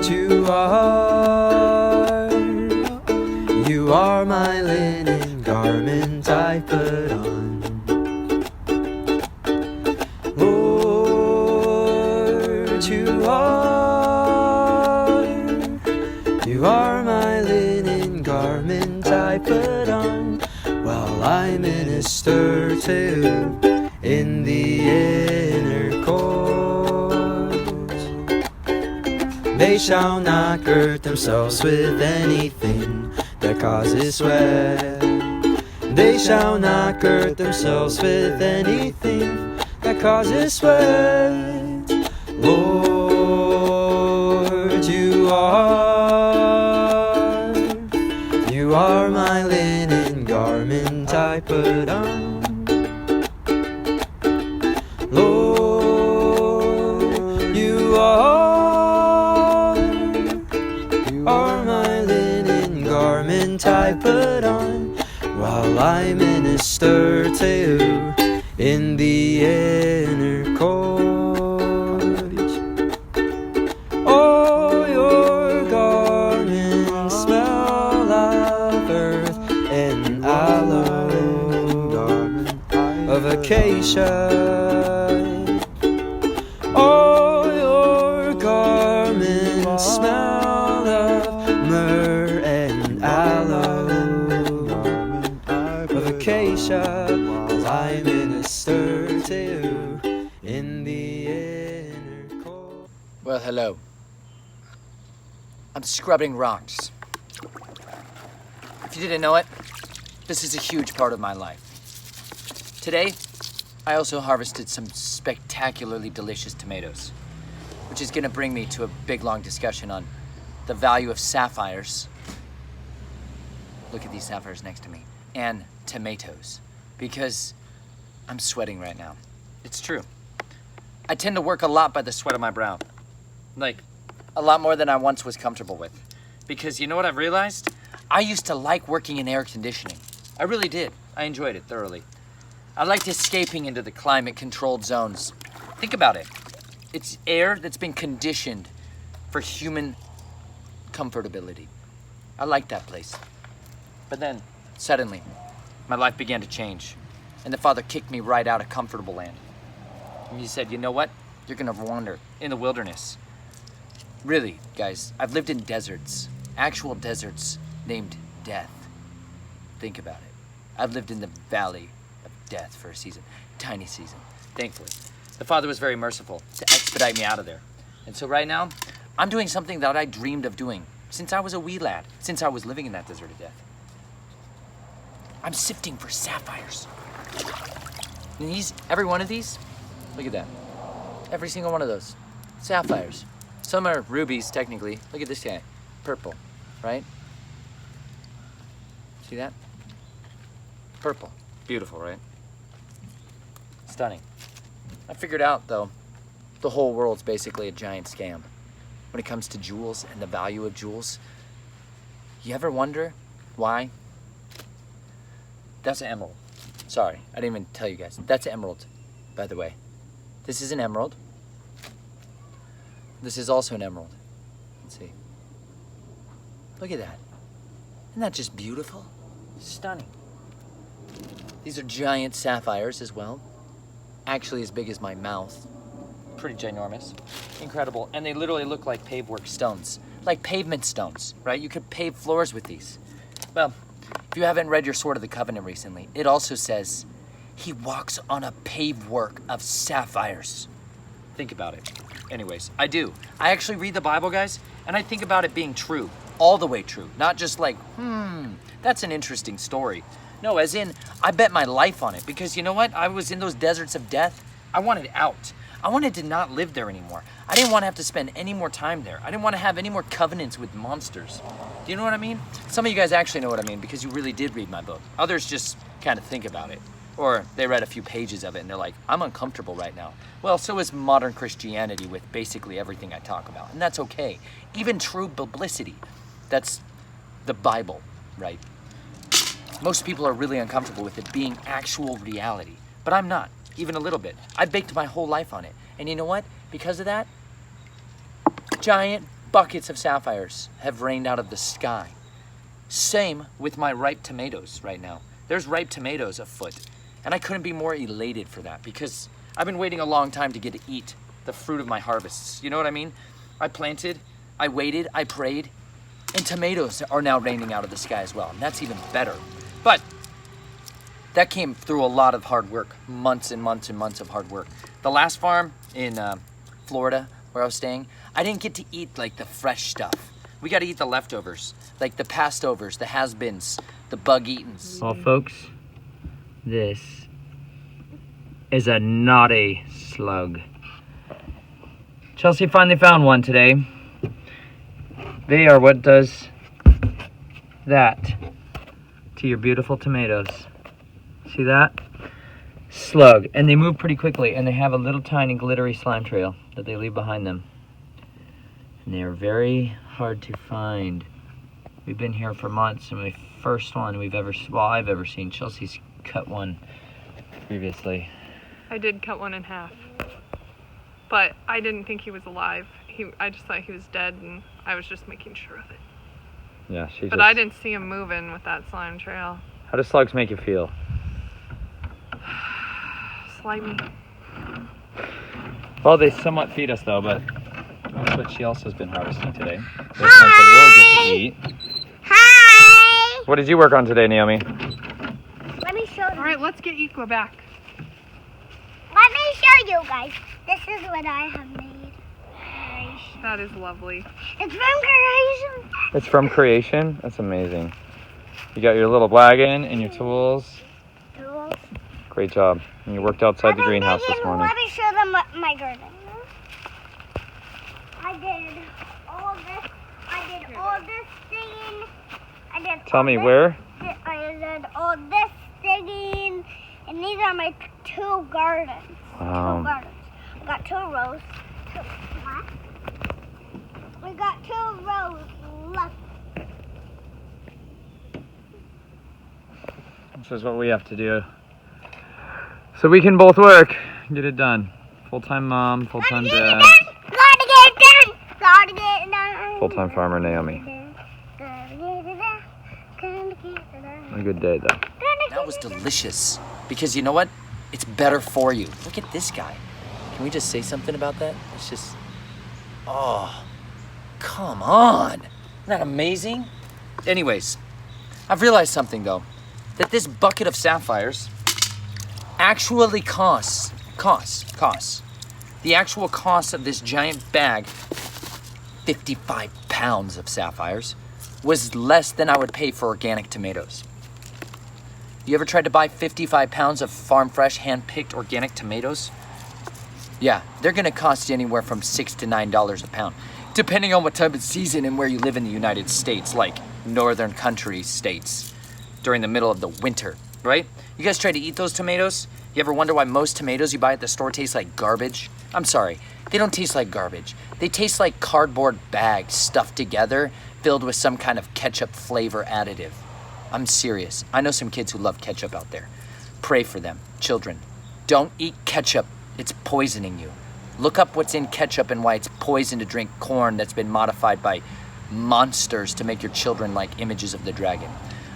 you are. You are my linen garment I put on. Lord, you are my linen garment I put on, while I minister to in the inner court. They shall not girt themselves with anything that causes sweat. They shall not girt themselves with anything that causes sweat. Lord, you are my linen garment I put on. Lord, you are my linen garment I put on, while I minister to in the inner court. Oh, your garments smell of earth and aloe, of acacia. Oh, your garments smell of myrrh and aloe, of acacia, as I minister to in the inner court. Well, hello. I'm scrubbing rocks. If you didn't know it, this is a huge part of my life. Today, I also harvested some spectacularly delicious tomatoes, which is gonna bring me to a big long discussion on the value of sapphires. Look at these sapphires next to me. And tomatoes, because I'm sweating right now. It's true. I tend to work a lot by the sweat of my brow. Like, a lot more than I once was comfortable with. Because you know what I've realized? I used to like working in air conditioning. I really did. I enjoyed it thoroughly. I liked escaping into the climate-controlled zones. Think about it. It's air that's been conditioned for human comfortability. I liked that place. But then, suddenly, my life began to change. And the Father kicked me right out of comfortable land. And he said, you know what? You're gonna wander in the wilderness. Really, guys, I've lived in deserts. Actual deserts named Death. Think about it. I've lived in the valley of death for a season. Tiny season, thankfully. The Father was very merciful to expedite me out of there. And so right now, I'm doing something that I dreamed of doing since I was a wee lad, since I was living in that desert of death. I'm sifting for sapphires. And every one of these, look at that. Every single one of those, sapphires. Some are rubies, technically. Look at this guy, purple, right? See that? Purple, beautiful, right? Stunning. I figured out, though, the whole world's basically a giant scam. When it comes to jewels and the value of jewels, you ever wonder why? That's an emerald. Sorry, I didn't even tell you guys. That's an emerald, by the way. This is an emerald. This is also an emerald. Let's see. Look at that. Isn't that just beautiful? Stunning. These are giant sapphires as well. Actually as big as my mouth. Pretty ginormous. Incredible. And they literally look like pavework stones. Like pavement stones, right? You could pave floors with these. Well, if you haven't read your Sword of the Covenant recently, it also says, he walks on a pavework of sapphires. Think about it. Anyways, I do. I actually read the Bible, guys, and I think about it being true. All the way true. Not just like, that's an interesting story. No, as in, I bet my life on it. Because you know what? I was in those deserts of death. I wanted out. I wanted to not live there anymore. I didn't want to have to spend any more time there. I didn't want to have any more covenants with monsters. Do you know what I mean? Some of you guys actually know what I mean because you really did read my book. Others just kind of think about it. Or they read a few pages of it and they're like, I'm uncomfortable right now. Well, so is modern Christianity with basically everything I talk about. And that's okay. Even true biblicity. That's the Bible, right? Most people are really uncomfortable with it being actual reality. But I'm not, even a little bit. I baked my whole life on it. And you know what? Because of that, giant buckets of sapphires have rained out of the sky. Same with my ripe tomatoes right now. There's ripe tomatoes afoot. And I couldn't be more elated for that because I've been waiting a long time to get to eat the fruit of my harvests. You know what I mean? I planted, I waited, I prayed, and tomatoes are now raining out of the sky as well. And that's even better. But that came through a lot of hard work, months and months and months of hard work. The last farm in Florida where I was staying, I didn't get to eat like the fresh stuff. We got to eat the leftovers, like the passed overs, the has-beens, the bug-eatens. Well, folks, this is a naughty slug. Chelsea finally found one today. They are what does that to your beautiful tomatoes. See that? Slug. And they move pretty quickly, and they have a little tiny glittery slime trail that they leave behind them. And they are very hard to find. We've been here for months, and the first one I've ever seen. Chelsea's cut one previously. I did cut one in half, but I didn't think he was alive. I just thought he was dead, and I was just making sure of it. Yeah, But I didn't see him moving with that slime trail. How do slugs make you feel? Slimy. Well, they somewhat feed us though, but that's what she also has been harvesting today. There's ones that we'll get to eat. Hi! What did you work on today, Naomi? Let me show you. All right, let's get Equa back. Let me show you guys. This is what I have made. That is lovely. It's from creation. It's from creation? That's amazing. You got your little wagon and your tools. Great job. And you worked outside the greenhouse this morning. Let me show them my garden. I did all this. I did all this digging. Tell me where? I did all this digging. And these are my two gardens. Wow. 2 gardens. I got 2 rows. What? We got 2 rows left. This is what we have to do. So we can both work, get it done. Full-time mom, full-time dad. Gotta get it done. Gotta get it done. Full-time farmer Naomi. A good day though. That was delicious. Because you know what? It's better for you. Look at this guy. Can we just say something about that? It's just, oh, come on. Isn't that amazing? Anyways, I've realized something though. That this bucket of sapphires actually costs. The actual cost of this giant bag, 55 pounds of sapphires, was less than I would pay for organic tomatoes. You ever tried to buy 55 pounds of farm fresh, hand-picked organic tomatoes? Yeah, they're gonna cost you anywhere from $6 to $9 a pound, depending on what time of season and where you live in the United States, like northern country states during the middle of the winter, right? You guys try to eat those tomatoes? You ever wonder why most tomatoes you buy at the store taste like garbage? I'm sorry, they don't taste like garbage. They taste like cardboard bags stuffed together, filled with some kind of ketchup flavor additive. I'm serious. I know some kids who love ketchup out there. Pray for them. Children, don't eat ketchup. It's poisoning you. Look up what's in ketchup and why it's poison to drink corn that's been modified by monsters to make your children like images of the dragon.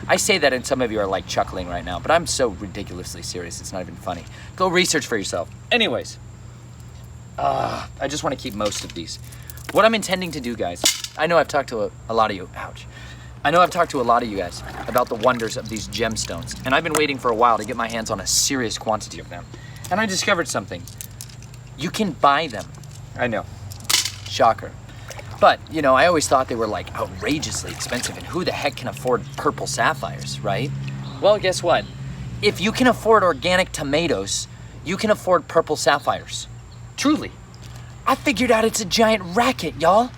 I say that and some of you are like chuckling right now, but I'm so ridiculously serious, it's not even funny. Go research for yourself. Anyways, I just want to keep most of these. What I'm intending to do, guys, I know I've talked to a lot of you, I know I've talked to a lot of you guys about the wonders of these gemstones, and I've been waiting for a while to get my hands on a serious quantity of them. And I discovered something. You can buy them. I know. Shocker. But, you know, I always thought they were like outrageously expensive, and who the heck can afford purple sapphires, right? Well, guess what? If you can afford organic tomatoes, you can afford purple sapphires. Truly. I figured out it's a giant racket, y'all.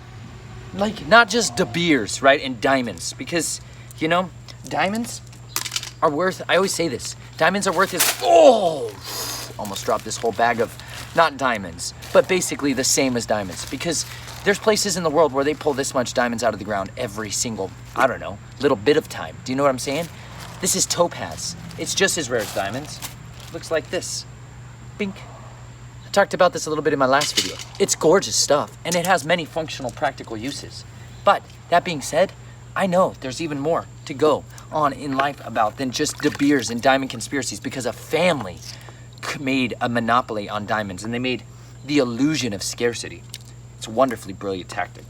Like, not just De Beers, right, and diamonds, because, you know, diamonds are worth, I always say this, diamonds are worth this, oh, almost dropped this whole bag of, not diamonds, but basically the same as diamonds, because there's places in the world where they pull this much diamonds out of the ground every single, I don't know, little bit of time. Do you know what I'm saying? This is topaz. It's just as rare as diamonds. Looks like this. Bink. talked about this a little bit in my last video. It's gorgeous stuff, and it has many functional, practical uses. But that being said, I know there's even more to go on in life about than just De Beers and diamond conspiracies, because a family made a monopoly on diamonds, and they made the illusion of scarcity. It's a wonderfully brilliant tactic,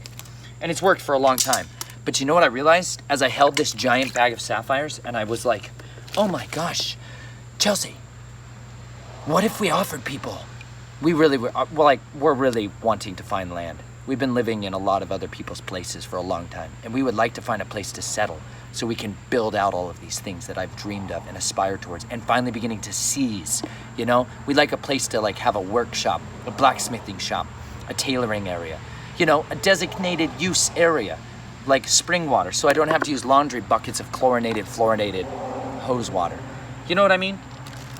and it's worked for a long time. But you know what I realized as I held this giant bag of sapphires, and I was like, oh my gosh, Chelsea, what if we offered people? We're really wanting to find land. We've been living in a lot of other people's places for a long time, and we would like to find a place to settle so we can build out all of these things that I've dreamed of and aspire towards, and finally beginning to seize. You know, we'd like a place to like have a workshop, a blacksmithing shop, a tailoring area, you know, a designated use area like spring water, so I don't have to use laundry buckets of chlorinated, fluorinated hose water. You know what I mean?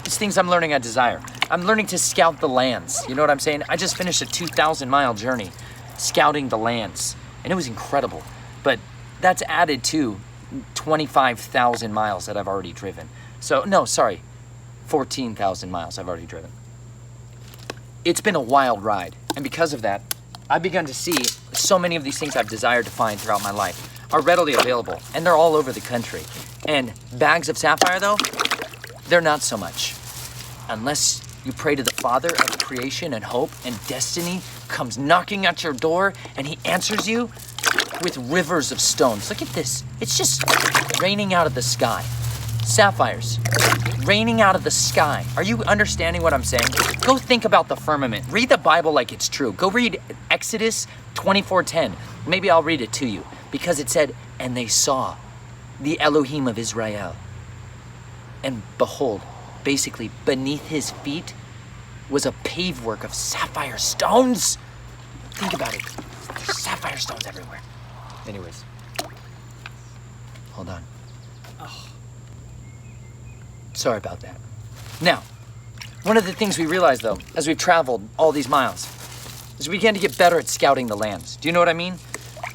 It's things I'm learning I desire. I'm learning to scout the lands. You know what I'm saying? I just finished a 2,000-mile journey scouting the lands, and it was incredible. But that's added to 25,000 miles that I've already driven. So, no, sorry, 14,000 miles I've already driven. It's been a wild ride, and because of that, I've begun to see so many of these things I've desired to find throughout my life are readily available, and they're all over the country. And bags of sapphire, though, they're not so much. Unless you pray to the Father of creation and hope, and destiny comes knocking at your door, and he answers you with rivers of stones. Look at this. It's just raining out of the sky. Sapphires raining out of the sky. Are you understanding what I'm saying? Go think about the firmament. Read the Bible like it's true. Go read Exodus 24:10. Maybe I'll read it to you, because it said, and they saw the Elohim of Israel. And behold, basically beneath his feet was a pavework of sapphire stones. Think about it. There's sapphire stones everywhere. Anyways, hold on. Oh. Sorry about that. Now, one of the things we realized though, as we've traveled all these miles, is we began to get better at scouting the lands. Do you know what I mean?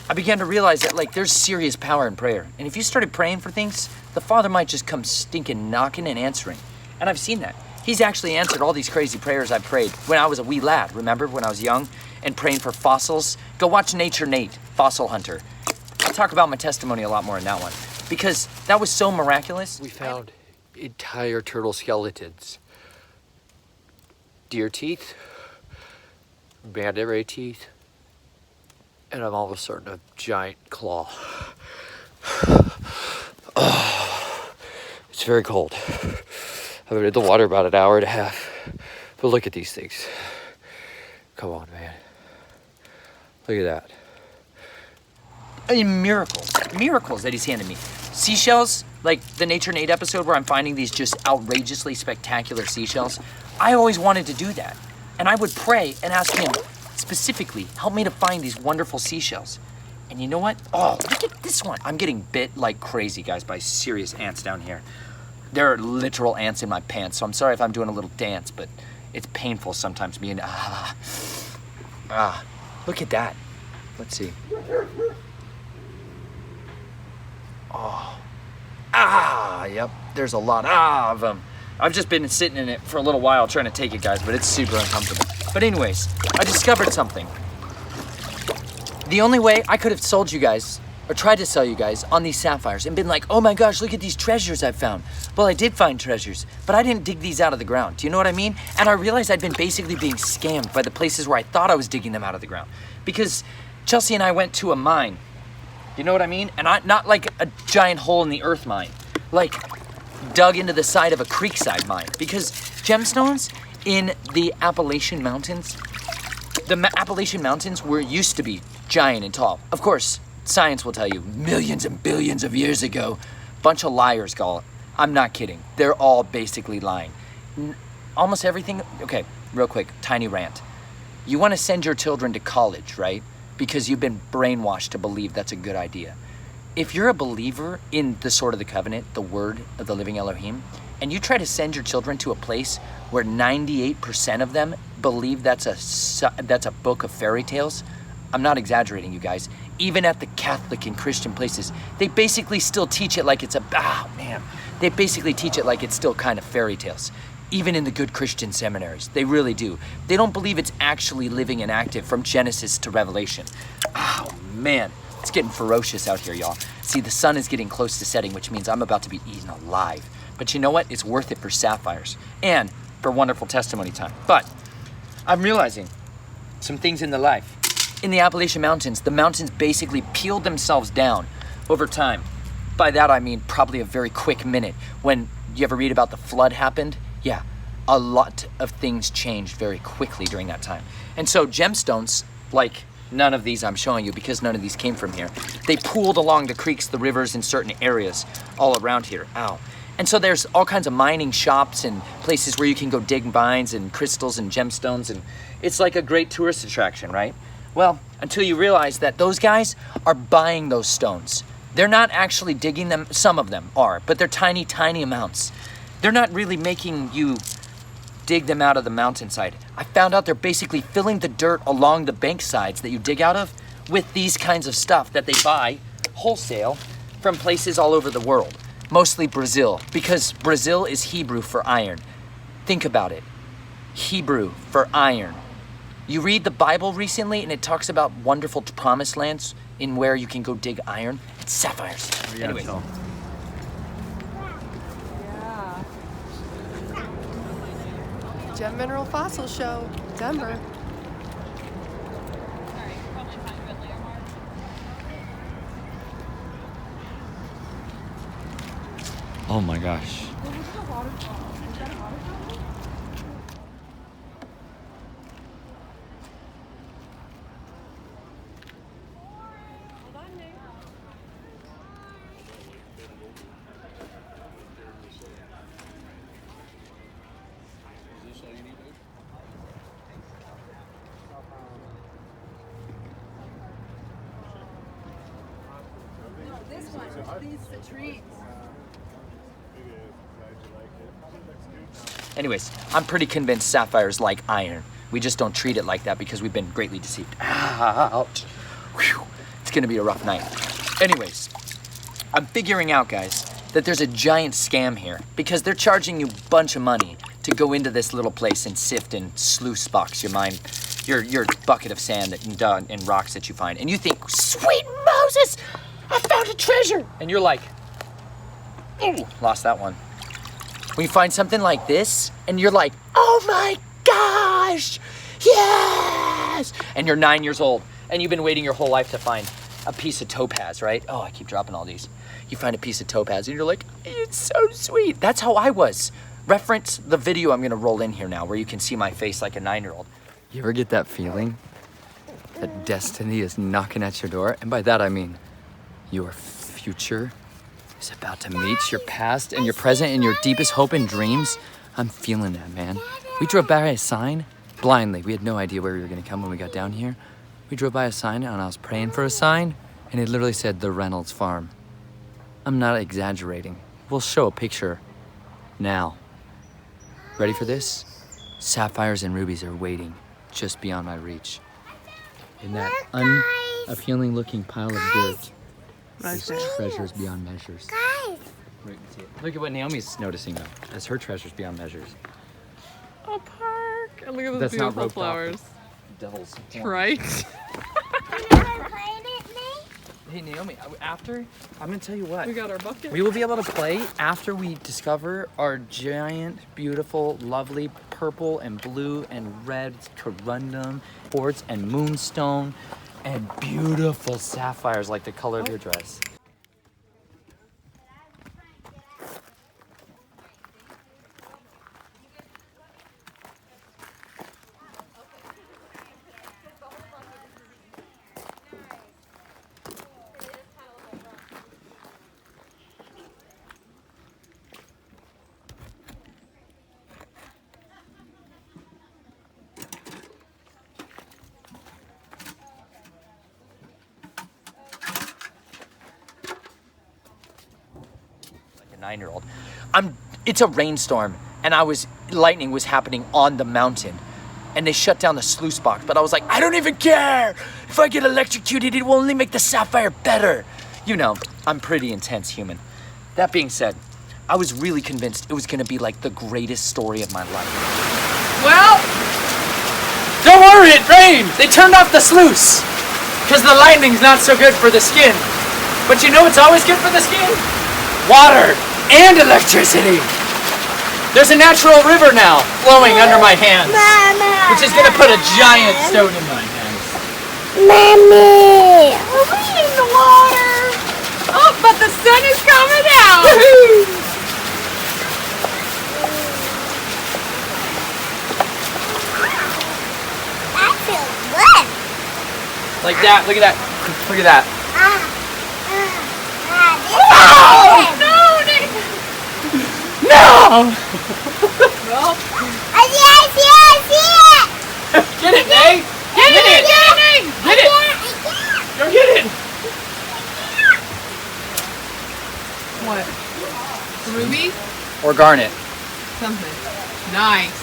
I began to realize that like there's serious power in prayer. And if you started praying for things, the Father might just come stinking knocking and answering. And I've seen that. He's actually answered all these crazy prayers I prayed when I was a wee lad. Remember when I was young and praying for fossils? Go watch Nature Nate, Fossil Hunter. I'll talk about my testimony a lot more in that one, because that was so miraculous. We found entire turtle skeletons, deer teeth, manta ray teeth, and I'm all of a sudden a giant claw. Oh, it's very cold. I've been in the water about an hour and a half, but look at these things. Come on, man. Look at that. I mean, miracles that he's handed me. Seashells, like the Nature Nate episode where I'm finding these just outrageously spectacular seashells. I always wanted to do that. And I would pray and ask him, specifically, help me to find these wonderful seashells. And you know what? Oh, look at this one. I'm getting bit like crazy, guys, by serious ants down here. There are literal ants in my pants, so I'm sorry if I'm doing a little dance, but it's painful sometimes being, look at that. Let's see. Yep, there's a lot of them. I've just been sitting in it for a little while trying to take it, guys, but it's super uncomfortable. But anyways, I discovered something. The only way I could have sold you guys, or tried to sell you guys on these sapphires and been like, oh my gosh, look at these treasures I found. Well, I did find treasures, but I didn't dig these out of the ground. Do you know what I mean? And I realized I'd been basically being scammed by the places where I thought I was digging them out of the ground. Because Chelsea and I went to a mine. You know what I mean? And not like a giant hole in the earth mine. Like dug into the side of a creekside mine. Because gemstones in the Appalachian Mountains, Appalachian Mountains used to be giant and tall. Of course, science will tell you millions and billions of years ago. Bunch of liars, Gall. I'm not kidding. They're all basically lying. Almost everything. Okay, real quick, tiny rant. You want to send your children to college, right? Because you've been brainwashed to believe that's a good idea. If you're a believer in the sword of the covenant, the word of the living Elohim, and you try to send your children to a place where 98% of them believe that's a book of fairy tales, I'm not exaggerating, you guys. Even at the Catholic and Christian places, they basically still teach it like it's they basically teach it like it's still kind of fairy tales. even in the good Christian seminaries. They really do. They don't believe it's actually living and active from Genesis to Revelation. Oh man, it's getting ferocious out here, y'all. See, the sun is getting close to setting, which means I'm about to be eaten alive. But you know what? It's worth it for sapphires and for wonderful testimony time. But I'm realizing some things in the life. In the Appalachian Mountains, the mountains basically peeled themselves down over time. By that I mean probably a very quick minute. When you ever read about the flood happened? Yeah, a lot of things changed very quickly during that time. And so gemstones, like none of these I'm showing you because none of these came from here, they pooled along the creeks, the rivers in certain areas all around here. Ow. And so there's all kinds of mining shops and places where you can go dig mines and crystals and gemstones, and it's like a great tourist attraction, right? Well, until you realize that those guys are buying those stones. They're not actually digging them. Some of them are, but they're tiny, tiny amounts. They're not really making you dig them out of the mountainside. I found out they're basically filling the dirt along the bank sides that you dig out of with these kinds of stuff that they buy wholesale from places all over the world. Mostly Brazil, because Brazil is Hebrew for iron. Think about it. Hebrew for iron. You read the Bible recently and it talks about wonderful promised lands in where you can go dig iron. It's sapphires. Yeah, Anyway. so. Yeah. Gem Mineral Fossil Show, Denver. Oh my gosh. This one, these the trees. Anyways, I'm pretty convinced sapphire's like iron. We just don't treat it like that because we've been greatly deceived. Ouch. Whew. It's gonna be a rough night. Anyways, I'm figuring out, guys, that there's a giant scam here because they're charging you a bunch of money to go into this little place and sift and sluice box your mine, your bucket of sand and rocks that you find. And you think, sweet Moses, I found a treasure. And you're like, ooh, lost that one. When you find something like this, and you're like, oh my gosh, yes! And you're 9 years old, and you've been waiting your whole life to find a piece of topaz, right? Oh, I keep dropping all these. You find a piece of topaz, and you're like, it's so sweet. That's how I was. Reference the video I'm gonna roll in here now, where you can see my face like a 9-year-old. You ever get that feeling that destiny is knocking at your door? And by that I mean, your future is about to meet your past and your present and your deepest hope and dreams. I'm feeling that, man. We drove by a sign blindly. We had no idea where we were gonna come when we got down here. We drove by a sign and I was praying for a sign and it literally said the Reynolds farm. I'm not exaggerating. We'll show a picture now. Ready for this? Sapphires and rubies are waiting just beyond my reach. In that unappealing looking pile of dirt. There's treasures beyond measures. Guys. Right, see it. Look at what Naomi's noticing though. That's her treasures beyond measures. A park. And look at those That's not beautiful roped off. flowers. Devils. Right? You never played it, me? Hey Naomi, after, I'm gonna tell you what. We got our bucket. We will be able to play after we discover our giant, beautiful, lovely purple and blue and red corundum quartz and moonstone and beautiful sapphires like the color of your dress. Like a 9-year-old. It's a rainstorm and lightning was happening on the mountain and they shut down the sluice box, but I was like, I don't even care. If I get electrocuted, it will only make the sapphire better. You know, I'm pretty intense human. That being said, I was really convinced it was gonna be like the greatest story of my life. Well, Don't worry, it rained! They turned off the sluice! Because the lightning's not so good for the skin. But you know what's always good for the skin? Water and electricity! There's a natural river now flowing under my hands, which is gonna put a giant stone in my hands. Mommy! we're in the water. Oh, but the sun is coming out. That feels good. Like that, look at that. Look at that. This Oh, is good. no, Nate. No! Well, I see it! Get it, Nate! get it, Nate. Get it! Go get it! What? Ruby? Or garnet. Something. Nice.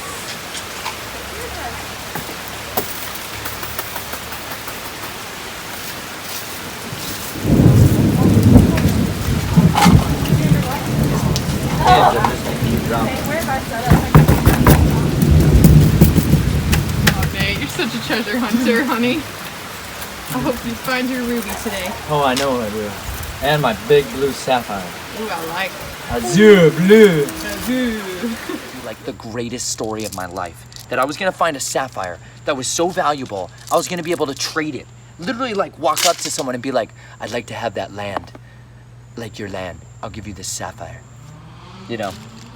Oh, Nate, you're such a treasure hunter, honey. I hope you find your ruby today. Oh, I know I will. And my big blue sapphire. Ooh, I like Azure blue. it. Like the greatest story of my life. That I was gonna find a sapphire that was so valuable, I was gonna be able to trade it. Literally like walk up to someone and be like, I'd like to have that land. Like your land. I'll give you this sapphire. You know,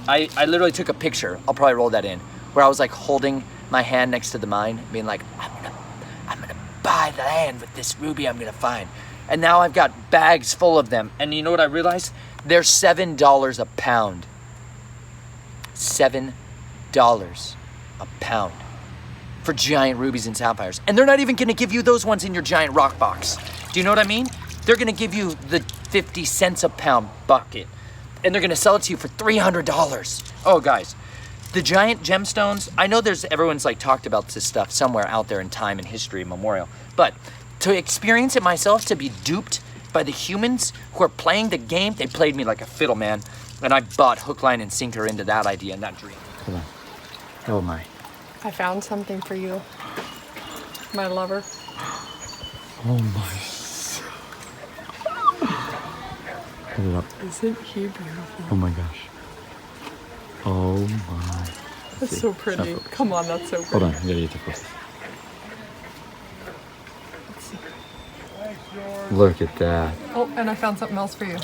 I literally took a picture, I'll probably roll that in, where I was like holding my hand next to the mine, being like, I'm gonna buy the land with this ruby I'm gonna find. And now I've got bags full of them. And you know what I realized? They're $7 a pound. $7 a pound for giant rubies and sapphires. And they're not even gonna give you those ones in your giant rock box. Do you know what I mean? They're gonna give you the 50 cents a pound bucket. And they're gonna sell it to you for $300. Oh, guys, the giant gemstones, I know everyone's like talked about this stuff somewhere out there in time and history memorial, but to experience it myself, to be duped by the humans who are playing the game, they played me like a fiddle, man. And I bought hook, line, and sinker into that idea and that dream. Hold on. Oh my. I found something for you, my lover. Oh my. Hold it up. Isn't he beautiful? Oh my gosh. Oh my. That's so pretty. Come on, that's so pretty. Hold on, I gotta get the focus. Look at that. Oh, and I found something else for you.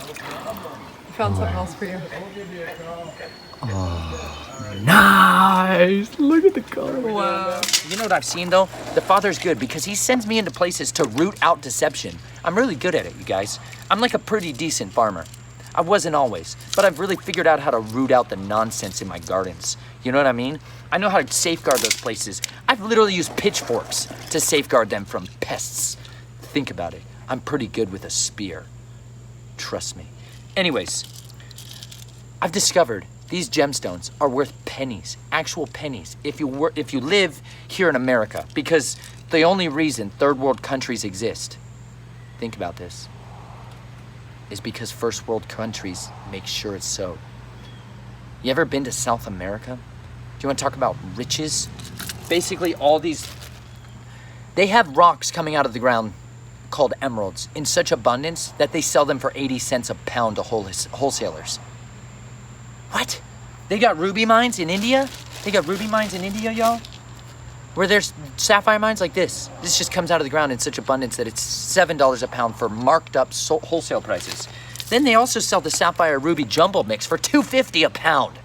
Nice! Look at the color. Wow. You know what I've seen though? The Father's good because he sends me into places to root out deception. I'm really good at it, you guys. I'm like a pretty decent farmer. I wasn't always, but I've really figured out how to root out the nonsense in my gardens. You know what I mean? I know how to safeguard those places. I've literally used pitchforks to safeguard them from pests. Think about it. I'm pretty good with a spear. Trust me. Anyways, I've discovered these gemstones are worth pennies, actual pennies, if you live here in America, because the only reason third world countries exist, think about this, is because first world countries make sure it's so. You ever been to South America? Do you want to talk about riches? Basically they have rocks coming out of the ground called emeralds in such abundance that they sell them for 80 cents a pound to wholesalers. What? They got ruby mines in India? Y'all? Where there's sapphire mines like this. This just comes out of the ground in such abundance that it's $7 a pound for marked up wholesale prices. Then they also sell the sapphire ruby jumbo mix for $2.50 a pound.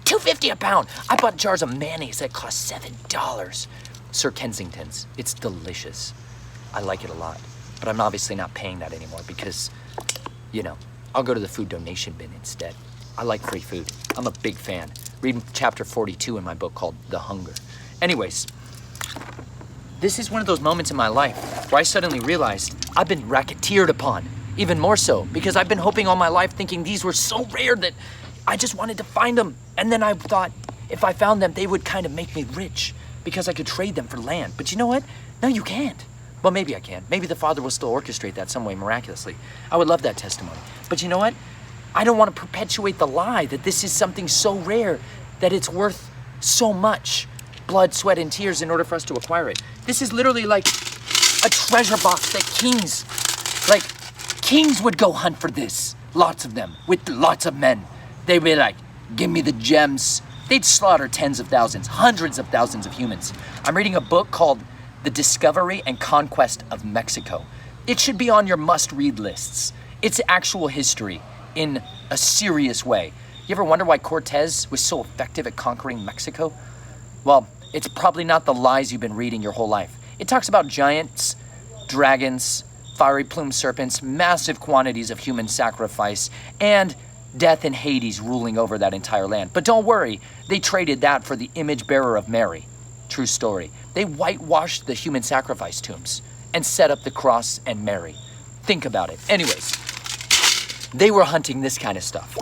$2.50 a pound. I bought jars of mayonnaise that cost $7. Sir Kensington's. It's delicious. I like it a lot. But I'm obviously not paying that anymore because, I'll go to the food donation bin instead. I like free food. I'm a big fan. Read chapter 42 in my book called The Hunger. Anyways, this is one of those moments in my life where I suddenly realized I've been racketeered upon. Even more so, because I've been hoping all my life thinking these were so rare that I just wanted to find them. And then I thought if I found them, they would kind of make me rich because I could trade them for land. But you know what? No, you can't. Well, maybe I can. Maybe the Father will still orchestrate that some way miraculously. I would love that testimony. But you know what? I don't want to perpetuate the lie that this is something so rare that it's worth so much blood, sweat, and tears in order for us to acquire it. This is literally like a treasure box that kings would go hunt for this. Lots of them, with lots of men. They'd be like, give me the gems. They'd slaughter tens of thousands, hundreds of thousands of humans. I'm reading a book called The Discovery and Conquest of Mexico. It should be on your must-read lists. It's actual history in a serious way. You ever wonder why Cortez was so effective at conquering Mexico? Well, it's probably not the lies you've been reading your whole life. It talks about giants, dragons, fiery plumed serpents, massive quantities of human sacrifice, and death and Hades ruling over that entire land. But don't worry, they traded that for the image bearer of Mary. True story. They whitewashed the human sacrifice tombs and set up the cross and Mary. Think about it. Anyways, they were hunting this kind of stuff.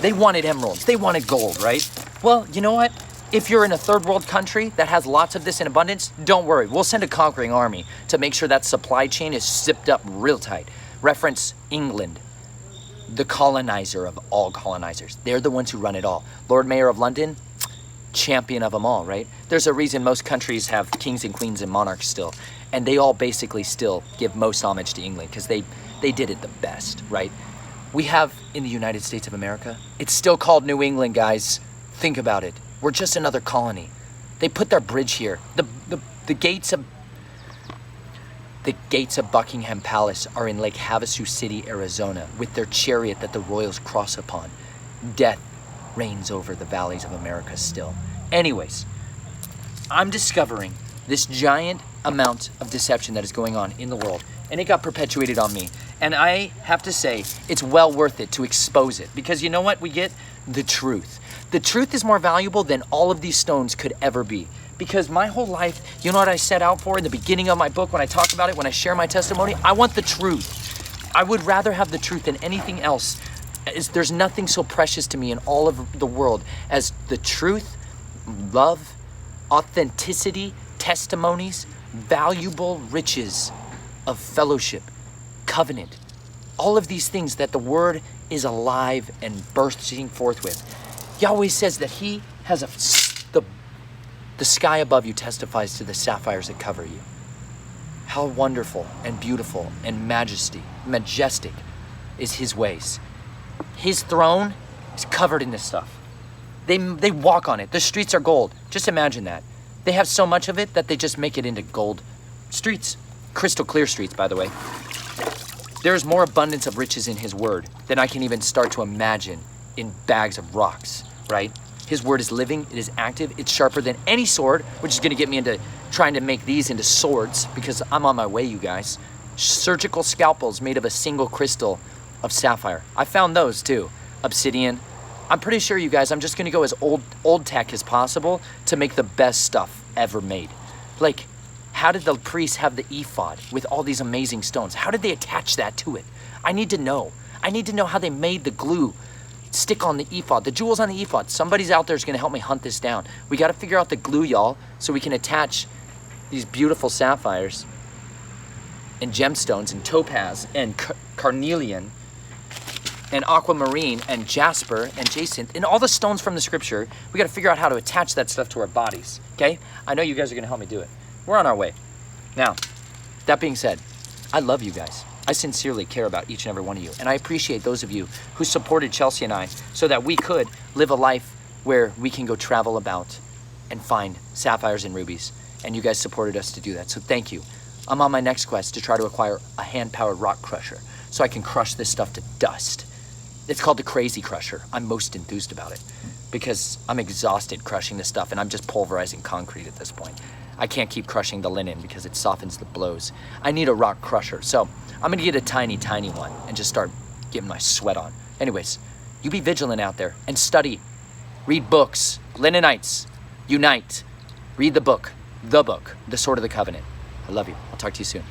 They wanted emeralds. They wanted gold, right? Well, you know what? If you're in a third world country that has lots of this in abundance, don't worry. We'll send a conquering army to make sure that supply chain is zipped up real tight. Reference England, the colonizer of all colonizers. They're the ones who run it all. Lord Mayor of London, champion of them all, right? There's a reason most countries have kings and queens and monarchs still. And they all basically still give most homage to England because they did it the best, right? We have in the United States of America, it's still called New England, guys. Think about it. We're just another colony. They put their bridge here. The gates of Buckingham Palace are in Lake Havasu City, Arizona, with their chariot that the royals cross upon. Death reigns over the valleys of America still. Anyways, I'm discovering this giant amount of deception that is going on in the world, and it got perpetuated on me. And I have to say, it's well worth it to expose it, because you know what? We get the truth. The truth is more valuable than all of these stones could ever be. Because my whole life, you know what I set out for in the beginning of my book, when I talk about it, when I share my testimony? I want the truth. I would rather have the truth than anything else. There's nothing so precious to me in all of the world as the truth, love, authenticity, testimonies, valuable riches of fellowship, covenant. All of these things that the word is alive and bursting forth with. Yahweh says that he has the sky above you testifies to the sapphires that cover you. How wonderful and beautiful and majestic is his ways. His throne is covered in this stuff. They walk on it. The streets are gold. Just imagine that. They have so much of it that they just make it into gold streets. Crystal clear streets, by the way. There is more abundance of riches in his word than I can even start to imagine in bags of rocks, right? His word is living, it is active, it's sharper than any sword, which is gonna get me into trying to make these into swords because I'm on my way, you guys. Surgical scalpels made of a single crystal of sapphire. I found those too. Obsidian. I'm pretty sure, you guys, I'm just gonna go as old tech as possible to make the best stuff ever made. Like, how did the priests have the ephod with all these amazing stones? How did they attach that to it? I need to know. I need to know how they made the glue stick on the ephod, the jewels on the ephod. Somebody's out there is going to help me hunt this down. We got to figure out the glue, y'all, so we can attach these beautiful sapphires and gemstones and topaz and carnelian and aquamarine and jasper and jacinth and all the stones from the scripture. We got to figure out how to attach that stuff to our bodies, okay? I know you guys are going to help me do it. We're on our way. Now, that being said, I love you guys. I sincerely care about each and every one of you. And I appreciate those of you who supported Chelsea and I so that we could live a life where we can go travel about and find sapphires and rubies. And you guys supported us to do that. So thank you. I'm on my next quest to try to acquire a hand-powered rock crusher so I can crush this stuff to dust. It's called the Crazy Crusher. I'm most enthused about it because I'm exhausted crushing this stuff and I'm just pulverizing concrete at this point. I can't keep crushing the linen because it softens the blows. I need a rock crusher. So I'm gonna get a tiny, tiny one and just start getting my sweat on. Anyways, you be vigilant out there and study. Read books. Linenites, unite. Read the book, The Sword of the Covenant. I love you. I'll talk to you soon.